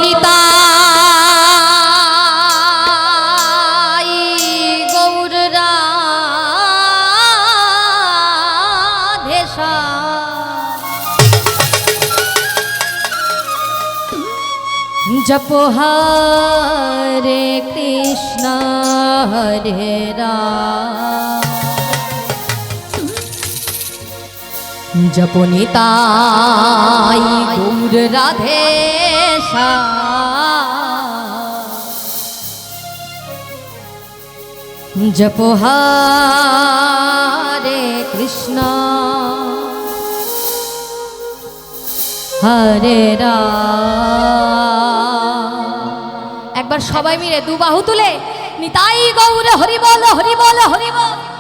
নিতাই গৌর রাধেশা जप हरे कृष्ण हरे राम जप निताई गौर राधेशा जप हरे कृष्ण हरे राम एक बार सबाई मिले दु बाहु तुले निताई गौर हरि बोल हरि बोल हरि बोल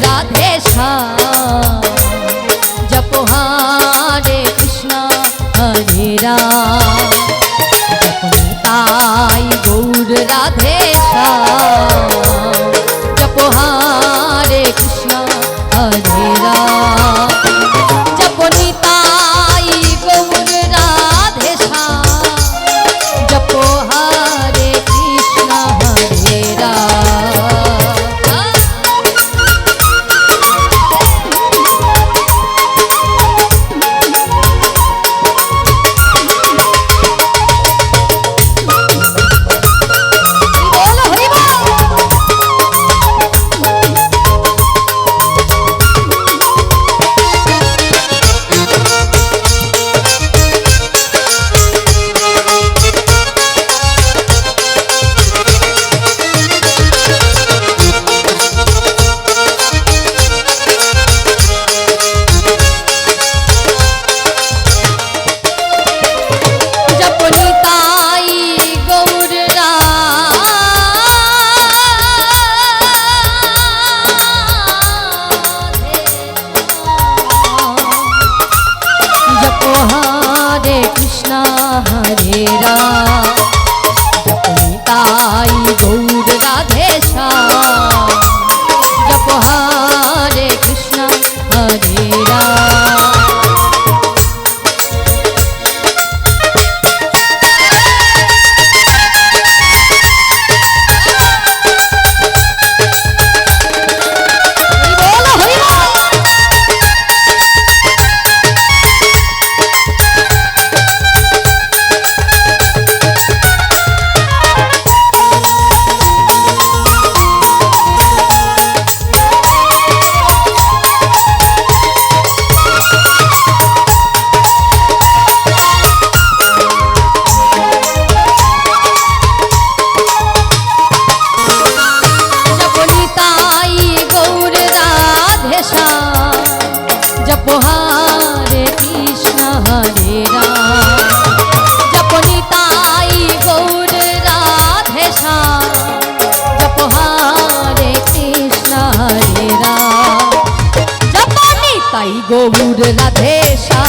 राधेशा जप हरे कृष्ण हरे राम जप निताई गौर राधेशा जप हरे कृष्ण हरे राम जप निताई गौर राधेशा जप हरे कृष्ण हरे राम हरे राम जप निताई गौर राधेशा जप हरे कृष्ण हरे राम जप हरे कृष्ण हरे राम जप निताई गौर राधेशा जप हरे कृष्ण हरे राम जप निताई गौर राधेशा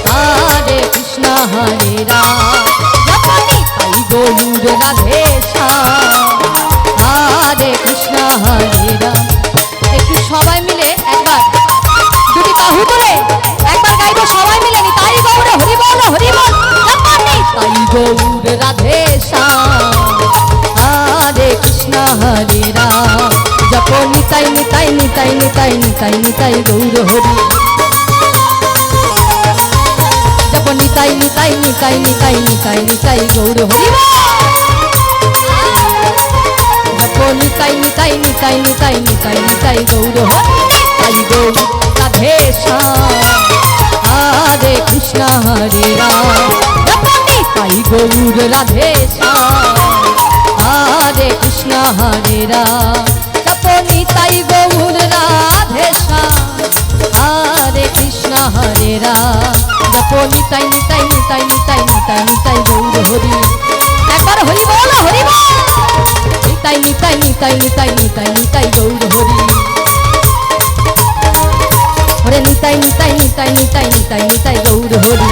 हरे कृष्ण हरे राम जप निताई गौर राधेशा हरे कृष्ण हरे राम একটু সবাই মিলে একবার দুটি বাহু তুলে একবার গাইবো সবাই মিলে নিতাই গৌর হরি বল জপ নিতাই গৌর রাধেশা হরে কৃষ্ণ হরে রাম জপ নিতাই নিতাই নিতাই নিতাই নিতাই নিতাই গৌর হরি জপ নিতাই নিতাই নিতাই নিতাই নিতাই নিতাই গৌর হরি নিতাই নিতাই নিতাই নিতাই নিতাই নিতাই গৌর হরি গৌর রাধেশা হরে কৃষ্ণ হরে রাম নিতাই গৌর রাধেশা হরে কৃষ্ণ হরে রাম নিতাই গৌর রাধেশা হরে রাম জপো নিতাই নিতাই নিতাই নিতাই নিতাই নিতাই গৌর হরি একবার হরি বল হরি বল নিতাই নিতাই নিতাই নিতাই নিতাই নিতাই গৌর হরি হরে নিতাই নিতাই নিতাই নিতাই নিতাই নিতাই গৌর হরি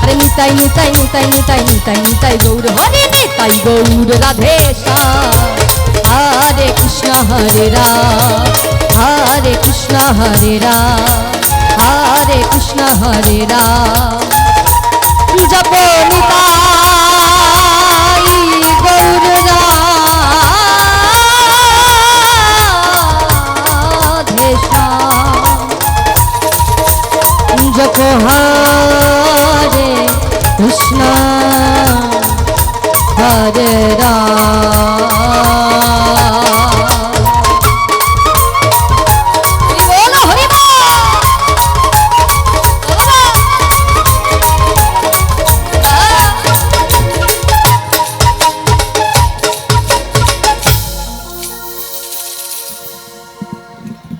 হরে নিতাই নিতাই নিতাই নিতাই নিতাই নিতাই গৌর হরি নিতাই গৌর রাধে শ্যাম হরে কৃষ্ণ হরে রাম হরে কৃষ্ণ হরে রাম হরে কৃষ্ণ হরে রাম